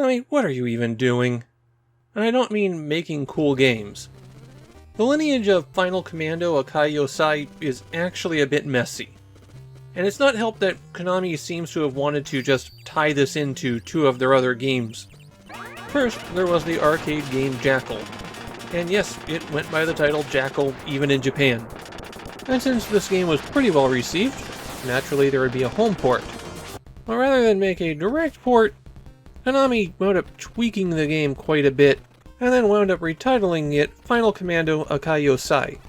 Konami, what are you even doing? And I don't mean making cool games. The lineage of Final Commando Akai Yousai is actually a bit messy. And it's not helped that Konami seems to have wanted to just tie this into two of their other games. First, there was the arcade game Jackal. And yes, it went by the title Jackal even in Japan. And since this game was pretty well received, naturally there would be a home port. But rather than make a direct port, Konami wound up tweaking the game quite a bit, and then wound up retitling it Final Commando Akai Yousai.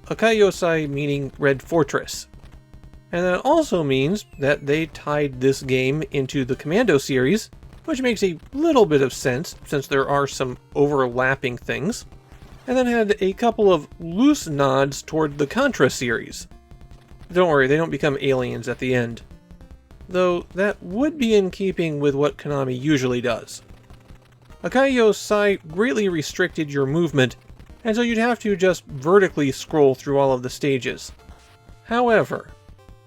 Akai Yousai meaning Red Fortress. And that also means that they tied this game into the Commando series, which makes a little bit of sense since there are some overlapping things, and then had a couple of loose nods toward the Contra series. Don't worry, they don't become aliens at the end. Though that would be in keeping with what Konami usually does. Akai Yousai greatly restricted your movement, and so you'd have to just vertically scroll through all of the stages. However,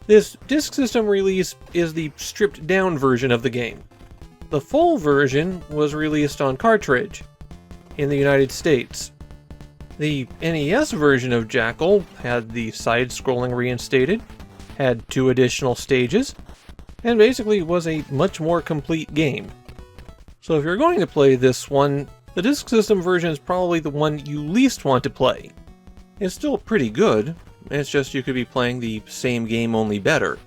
this Disk System release is the stripped down version of the game. The full version was released on cartridge in the United States. The NES version of Jackal had the side-scrolling reinstated, had 2 additional stages, and basically was a much more complete game. So if you're going to play this one, the Disk System version is probably the one you least want to play. It's still pretty good, it's just you could be playing the same game only better.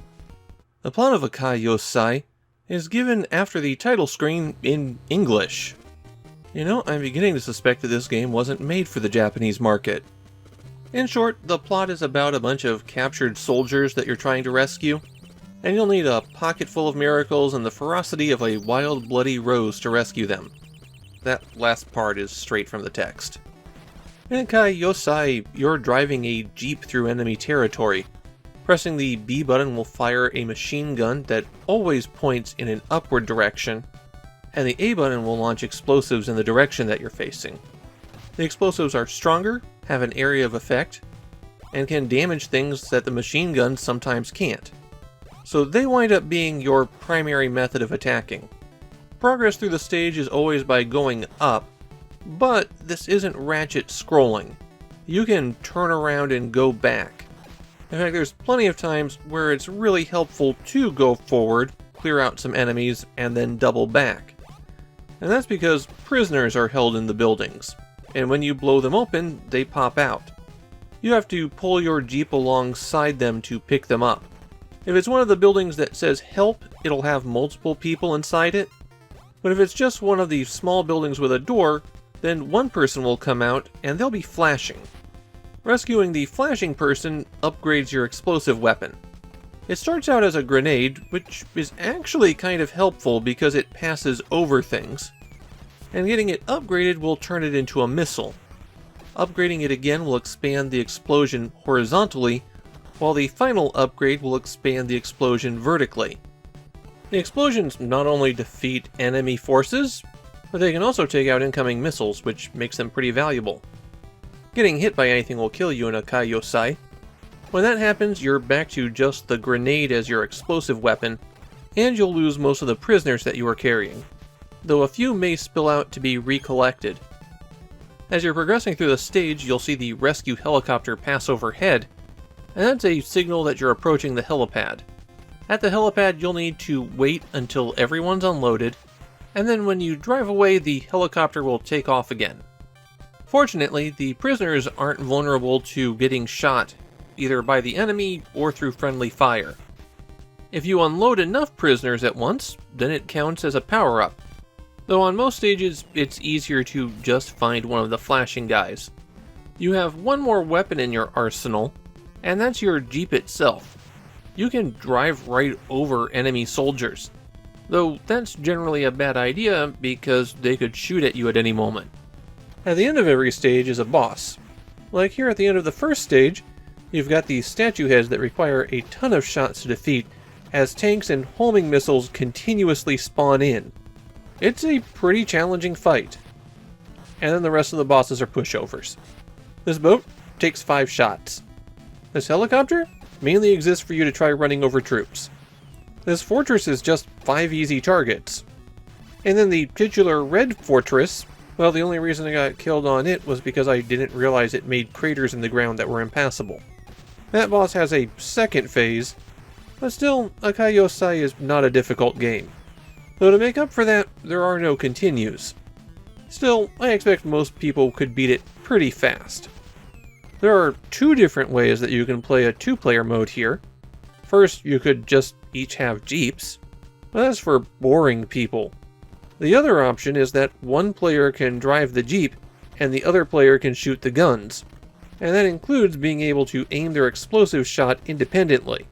The plot of Akai Yousai is given after the title screen in English. You know, I'm beginning to suspect that this game wasn't made for the Japanese market. In short, the plot is about a bunch of captured soldiers that you're trying to rescue, and you'll need a pocket full of miracles and the ferocity of a wild bloody rose to rescue them. That last part is straight from the text. In Akai Yousai, you're driving a jeep through enemy territory. Pressing the B button will fire a machine gun that always points in an upward direction, and the A button will launch explosives in the direction that you're facing. The explosives are stronger, have an area of effect, and can damage things that the machine gun sometimes can't. So they wind up being your primary method of attacking. Progress through the stage is always by going up, but this isn't ratchet scrolling. You can turn around and go back. In fact, there's plenty of times where it's really helpful to go forward, clear out some enemies, and then double back. And that's because prisoners are held in the buildings, and when you blow them open, they pop out. You have to pull your jeep alongside them to pick them up. If it's one of the buildings that says help, it'll have multiple people inside it. But if it's just one of the small buildings with a door, then one person will come out and they'll be flashing. Rescuing the flashing person upgrades your explosive weapon. It starts out as a grenade, which is actually kind of helpful because it passes over things. And getting it upgraded will turn it into a missile. Upgrading it again will expand the explosion horizontally, while the final upgrade will expand the explosion vertically. The explosions not only defeat enemy forces, but they can also take out incoming missiles, which makes them pretty valuable. Getting hit by anything will kill you in Akai Yousai. When that happens, you're back to just the grenade as your explosive weapon, and you'll lose most of the prisoners that you are carrying, though a few may spill out to be recollected. As you're progressing through the stage, you'll see the rescue helicopter pass overhead, and that's a signal that you're approaching the helipad. At the helipad, you'll need to wait until everyone's unloaded, and then when you drive away, the helicopter will take off again. Fortunately, the prisoners aren't vulnerable to getting shot, either by the enemy or through friendly fire. If you unload enough prisoners at once, then it counts as a power-up. Though on most stages, it's easier to just find one of the flashing guys. You have one more weapon in your arsenal, and that's your jeep itself. You can drive right over enemy soldiers, though that's generally a bad idea because they could shoot at you at any moment. At the end of every stage is a boss. Like here at the end of the first stage, you've got these statue heads that require a ton of shots to defeat, as tanks and homing missiles continuously spawn in. It's a pretty challenging fight. And then the rest of the bosses are pushovers. This boat takes 5 shots. This helicopter mainly exists for you to try running over troops. This fortress is just 5 easy targets. And then the titular Red Fortress, well, the only reason I got killed on it was because I didn't realize it made craters in the ground that were impassable. That boss has a second phase, but still, Akai Yousai is not a difficult game. Though to make up for that, there are no continues. Still, I expect most people could beat it pretty fast. There are two different ways that you can play a two-player mode here. First, you could just each have jeeps, but that's for boring people. The other option is that one player can drive the jeep and the other player can shoot the guns, and that includes being able to aim their explosive shot independently.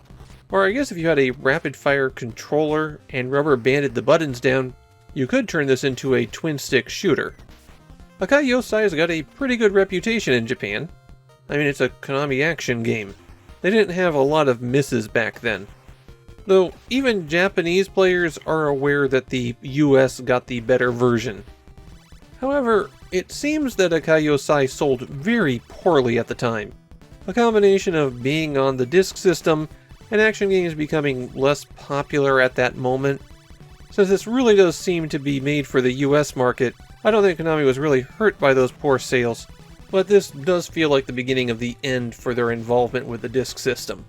Or I guess if you had a rapid-fire controller and rubber banded the buttons down, you could turn this into a twin-stick shooter. Akai Yousai has got a pretty good reputation in Japan. I mean, it's a Konami action game. They didn't have a lot of misses back then. Though, even Japanese players are aware that the US got the better version. However, it seems that Akai Yousai sold very poorly at the time. A combination of being on the disk system and action games becoming less popular at that moment. Since this really does seem to be made for the US market, I don't think Konami was really hurt by those poor sales, but this does feel like the beginning of the end for their involvement with the disk system.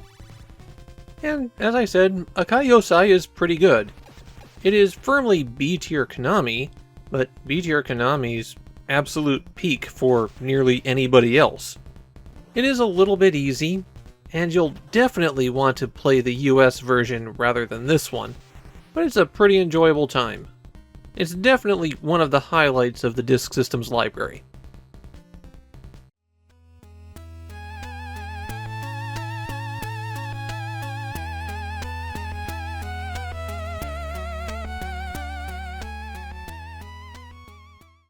And, as I said, Akai Yousai is pretty good. It is firmly B-tier Konami, but B-tier Konami's absolute peak for nearly anybody else. It is a little bit easy, and you'll definitely want to play the US version rather than this one, but it's a pretty enjoyable time. It's definitely one of the highlights of the Disk System's library.